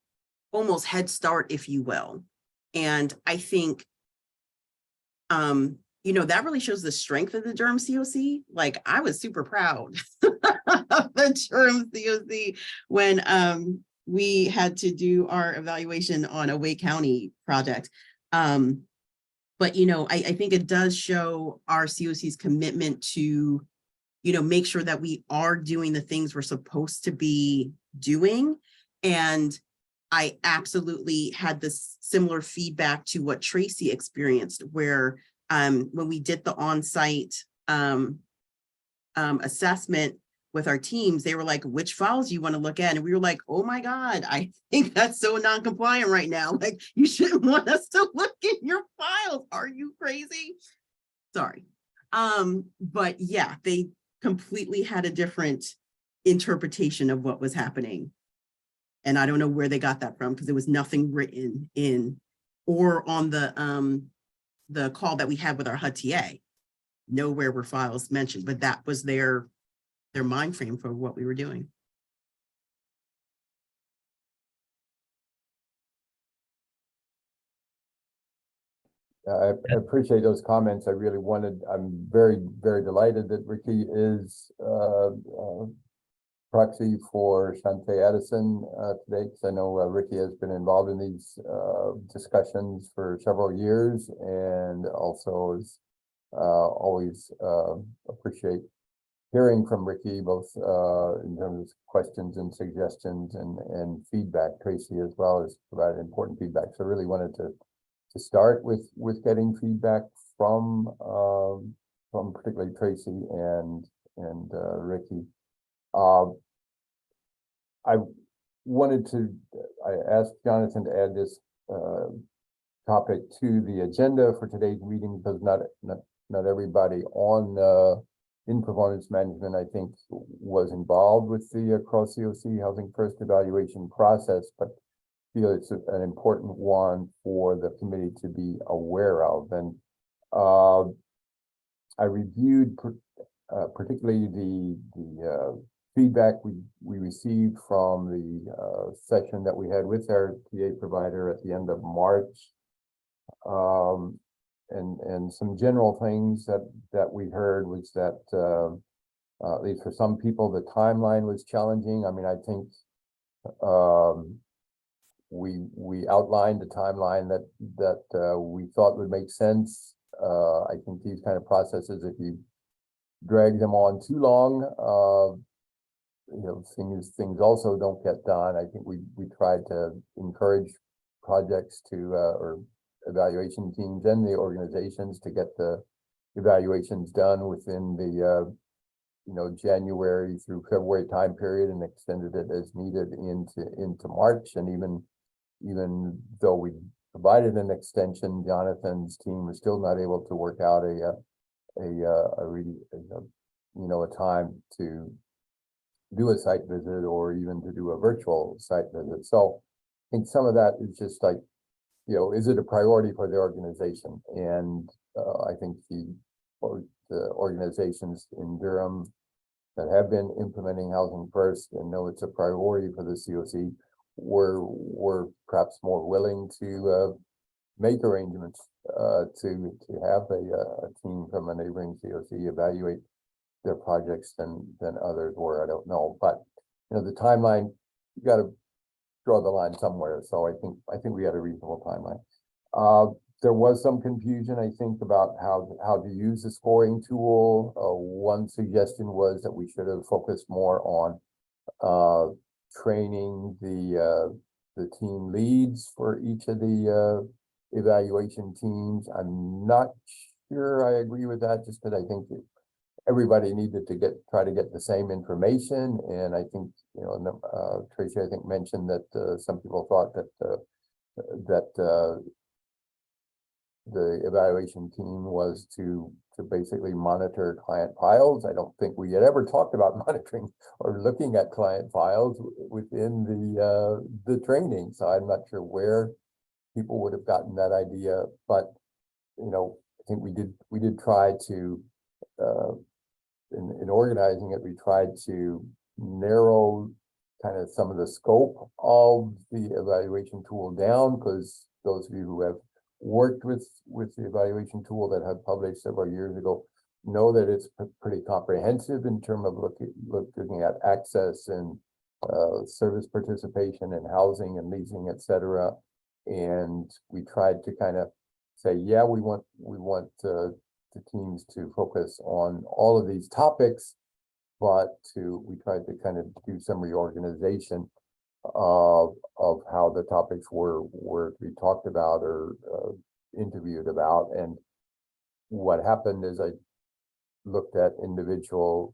almost head start, if you will. And I think, that really shows the strength of the Durham COC. Like, I was super proud of the Durham COC when we had to do our evaluation on a Wake County project. But I think it does show our COC's commitment to make sure that we are doing the things we're supposed to be doing. And I absolutely had this similar feedback to what Tracy experienced, where when we did the on-site assessment with our teams, they were like, which files do you want to look at? And we were like, oh my God, I think that's so non-compliant right now. Like, you shouldn't want us to look in your files. Are you crazy? Sorry. But yeah, they completely had a different interpretation of what was happening. And I don't know where they got that from, because there was nothing written in or on the call that we had with our HUD TA. Nowhere were files mentioned, but that was their mind frame for what we were doing. I appreciate those comments. I'm very, very delighted that Ricky is proxy for Shantae Addison today, because I know Ricky has been involved in these discussions for several years, and also is always appreciate hearing from Ricky, both in terms of questions and suggestions and feedback. Tracy as well has provided important feedback. So I really wanted to start with getting feedback from particularly Tracy and Ricky. I asked Jonathan to add this topic to the agenda for today's meeting, because not everybody on in performance management, I think, was involved with the Cross COC Housing First evaluation process, but feel it's an important one for the committee to be aware of. And I reviewed particularly the feedback we received from the session that we had with our TA provider at the end of March, and some general things that we heard was that at least for some people the timeline was challenging. I mean, I think we outlined a timeline that we thought would make sense. I think these kind of processes, if you drag them on too long, things also don't get done. I think we tried to encourage projects to or evaluation teams and the organizations to get the evaluations done within the January through February time period, and extended it as needed into March. And even though we provided an extension, Jonathan's team was still not able to work out a time to do a site visit or even to do a virtual site visit. So I think some of that is just like, is it a priority for the organization? And I think the organizations in Durham that have been implementing Housing First and know it's a priority for the COC were perhaps more willing to make arrangements to have a team from a neighboring COC evaluate their projects than others were. I don't know, but the timeline, you got to draw the line somewhere. So I think we had a reasonable timeline. There was some confusion, I think, about how to use the scoring tool. One suggestion was that we should have focused more on training the team leads for each of the evaluation teams. I'm not sure I agree with that, just because I think everybody needed to try to get the same information. And I think, Tracy, I think, mentioned that some people thought that the evaluation team was to basically monitor client files. I don't think we had ever talked about monitoring or looking at client files within the training. So I'm not sure where people would have gotten that idea, but I think we did try to in organizing it, we tried to narrow kind of some of the scope of the evaluation tool down, because those of you who have worked with the evaluation tool that had published several years ago know that it's pretty comprehensive in terms of looking at access and service participation and housing and leasing, et cetera. And we tried to kind of say, yeah, we want the teams to focus on all of these topics, but we tried to kind of do some reorganization of how the topics were to be talked about or interviewed about. And what happened is I looked at individual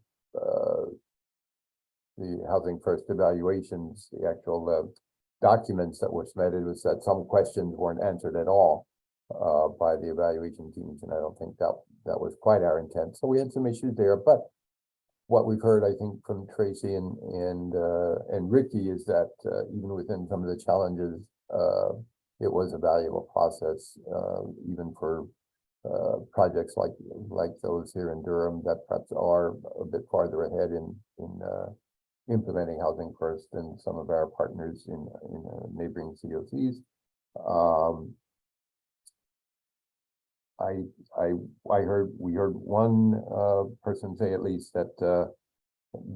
the Housing First evaluations, the actual documents that were submitted, was that some questions weren't answered at all by the evaluation teams, and I don't think that was quite our intent. So we had some issues there, but what we've heard, I think, from Tracy and Ricky is that even within some of the challenges, it was a valuable process, even for projects like those here in Durham that perhaps are a bit farther ahead in implementing Housing First than some of our partners in neighboring COCs. We heard one person say at least that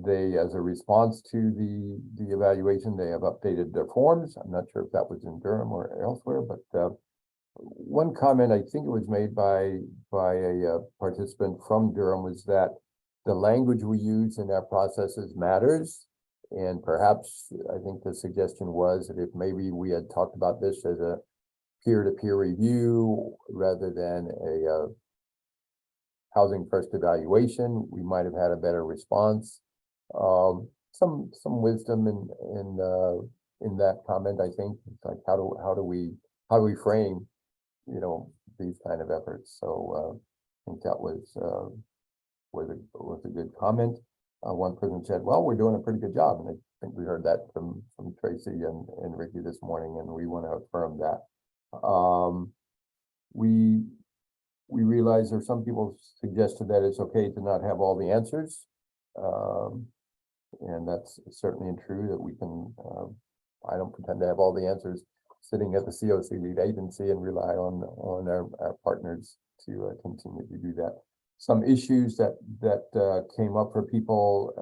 they, as a response to the evaluation, they have updated their forms. I'm not sure if that was in Durham or elsewhere, but one comment I think it was made by a participant from Durham was that the language we use in our processes matters. And perhaps I think the suggestion was that if maybe we had talked about this as a peer-to-peer review rather than a Housing First evaluation, we might have had a better response. Some wisdom in that comment, I think. It's like how do we frame, these kind of efforts? So I think that was a good comment. One person said, well, we're doing a pretty good job. And I think we heard that from Tracy and Ricky this morning, and we want to affirm that. We realize there's some people suggested that it's okay to not have all the answers. And that's certainly true that we can, I don't pretend to have all the answers sitting at the COC lead agency and rely on our partners to continue to do that. Some issues that came up for people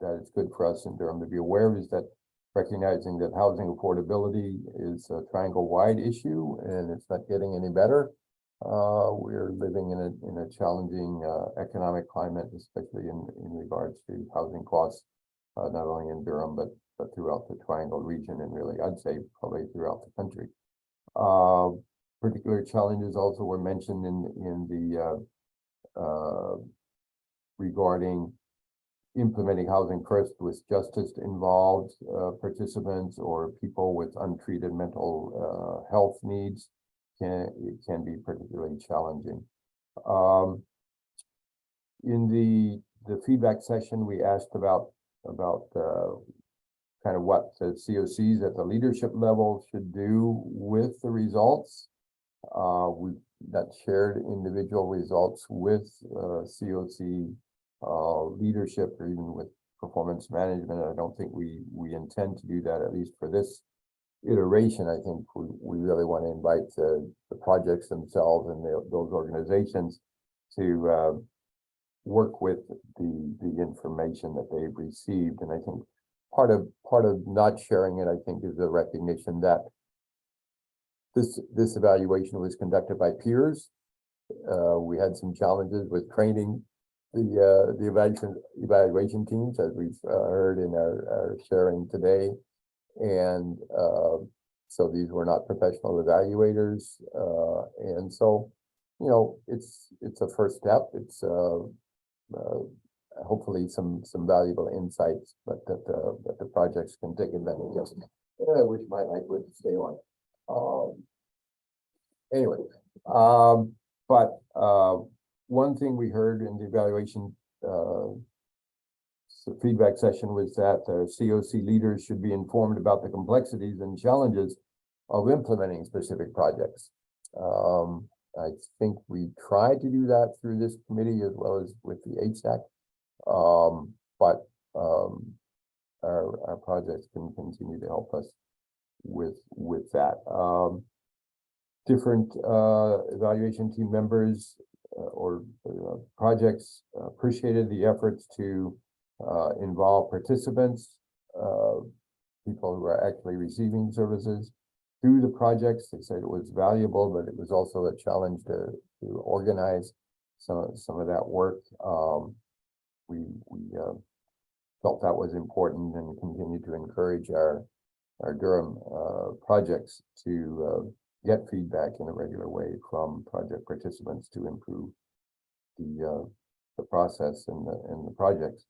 that it's good for us in Durham to be aware of is that recognizing that housing affordability is a triangle-wide issue and it's not getting any better. We're living in a challenging economic climate, especially in regards to housing costs, not only in Durham but throughout the Triangle region, and really I'd say probably throughout the country. Particular challenges also were mentioned in the regarding implementing Housing First with justice involved participants or people with untreated mental health needs. It can be particularly challenging. In the feedback session, we asked about kind of what the COCs at the leadership level should do with the results. That shared individual results with COC leadership or even with performance management. I don't think we intend to do that, at least for this iteration. I think we really want to invite the projects themselves and those organizations to work with the information that they've received. And I think part of not sharing it, I think, is the recognition that this evaluation was conducted by peers. We had some challenges with training the evaluation teams, as we've heard in our sharing today. And so these were not professional evaluators. And so, it's a first step. It's hopefully some valuable insights, but that the projects can take advantage of. Which might like would stay on. Anyway, but one thing we heard in the evaluation feedback session was that COC leaders should be informed about the complexities and challenges of implementing specific projects. I think we tried to do that through this committee as well as with the HSAC, but our projects can continue to help us with that. Different evaluation team members projects appreciated the efforts to involve participants, people who are actually receiving services through the projects. They said it was valuable, but it was also a challenge to organize some of that work. We felt that was important and continue to encourage our Durham projects to get feedback in a regular way from project participants to improve the process and the projects.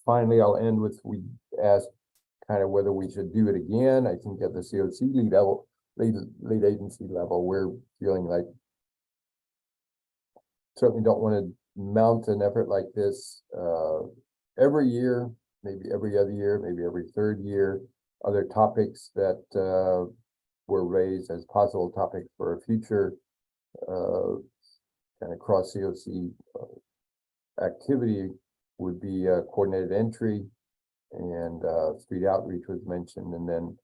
Finally, I'll end with, we asked kind of whether we should do it again. I think at the COC lead agency level, we're feeling like certainly don't want to mount an effort like this every year, maybe every other year, maybe every third year. Other topics that were raised as possible topics for a future kind of cross COC activity would be coordinated entry, and street outreach was mentioned, and then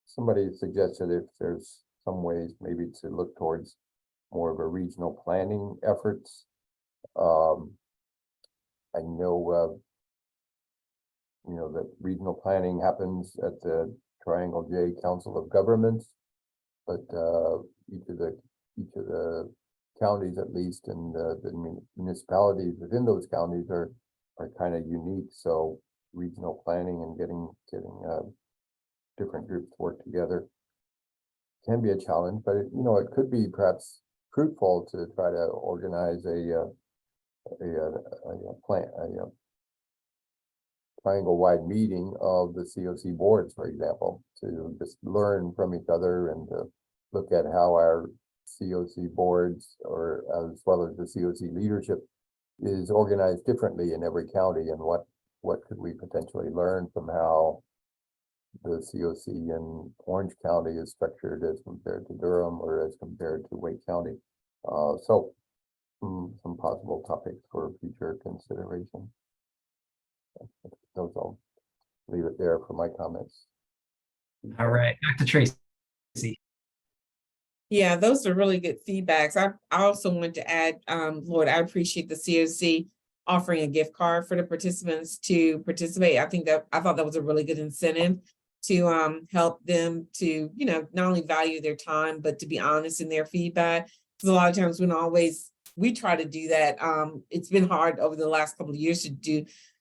somebody suggested if there's some ways maybe to look towards more of a regional planning efforts. I know that regional planning happens at the Triangle J Council of Governments, but each of the counties, at least, and the municipalities within those counties are kind of unique. So regional planning and getting different groups to work together can be a challenge, but it could be perhaps fruitful to try to organize a triangle-wide meeting of the COC boards, for example, to just learn from each other and to look at how our COC boards, or as well as the COC leadership, is organized differently in every county, and what could we potentially learn from how the COC in Orange County is structured as compared to Durham or as compared to Wake County. So some possible topics for future consideration. Those, I'll leave it there for my comments. All right, back to Tracy. Yeah, those are really good feedbacks. I also wanted to add, Lord, I appreciate the COC offering a gift card for the participants to participate. I thought that was a really good incentive to help them to, not only value their time, but to be honest in their feedback. Because a lot of times we try to do that. It's been hard over the last couple of years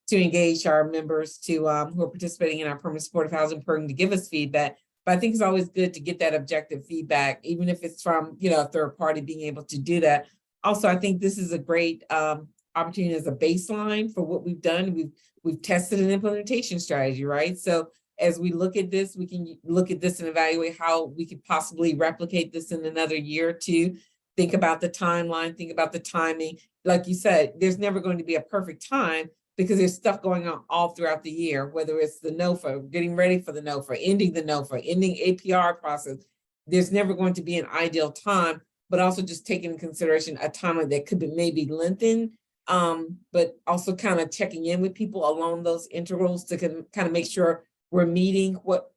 to engage our members who are participating in our permanent supportive housing program to give us feedback. But I think it's always good to get that objective feedback, even if it's from, a third party being able to do that. Also, I think this is a great opportunity as a baseline for what we've done. We've tested an implementation strategy, right? So as we look at this, we can look at this and evaluate how we could possibly replicate this in another year or two. Think about the timeline, think about the timing. Like you said, there's never going to be a perfect time, because there's stuff going on all throughout the year, whether it's the NOFA, getting ready for the NOFA, ending the NOFA, ending APR process. There's never going to be an ideal time, but also just taking into consideration a timeline that could be maybe lengthened, but also kind of checking in with people along those intervals to kind of make sure we're meeting what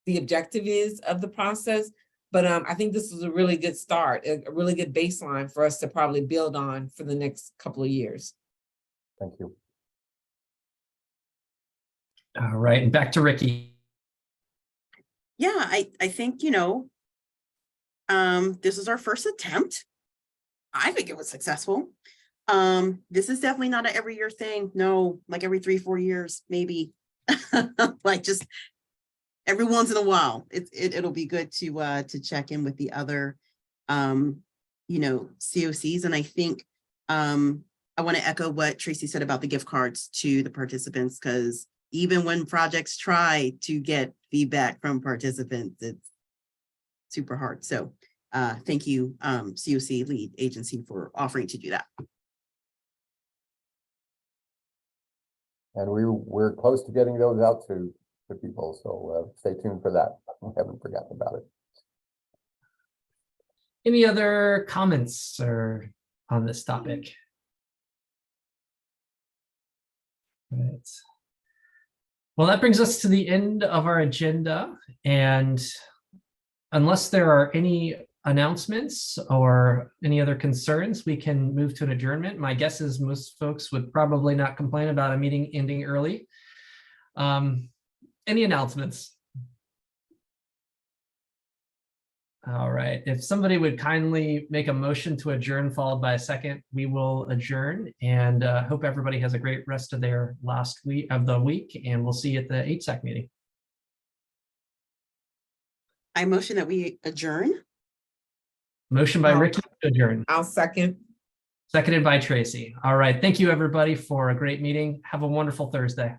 the objective is of the process. But I think this is a really good start, a really good baseline for us to probably build on for the next couple of years. Thank you. All right, and back to Ricky. Yeah, I think, this is our first attempt. I think it was successful. This is definitely not an every year thing. No, like every 3-4 years, maybe. Like just every once in a while. It'll be good to check in with the other COCs. And I think I want to echo what Tracy said about the gift cards to the participants, because even when projects try to get feedback from participants, it's super hard. So thank you, COC lead agency, for offering to do that. And we're close to getting those out to people, so stay tuned for that. We haven't forgotten about it. Any other comments on this topic? Right. Well, that brings us to the end of our agenda, and unless there are any announcements or any other concerns, we can move to an adjournment. My guess is most folks would probably not complain about a meeting ending early. Any announcements? All right, if somebody would kindly make a motion to adjourn followed by a second, we will adjourn, and hope everybody has a great rest of their last week of the week, and we'll see you at the HSAC meeting. I motion that we adjourn. Motion by Ricky to adjourn, I'll second. seconded by Tracy. All right, thank you everybody for a great meeting. Have a wonderful Thursday.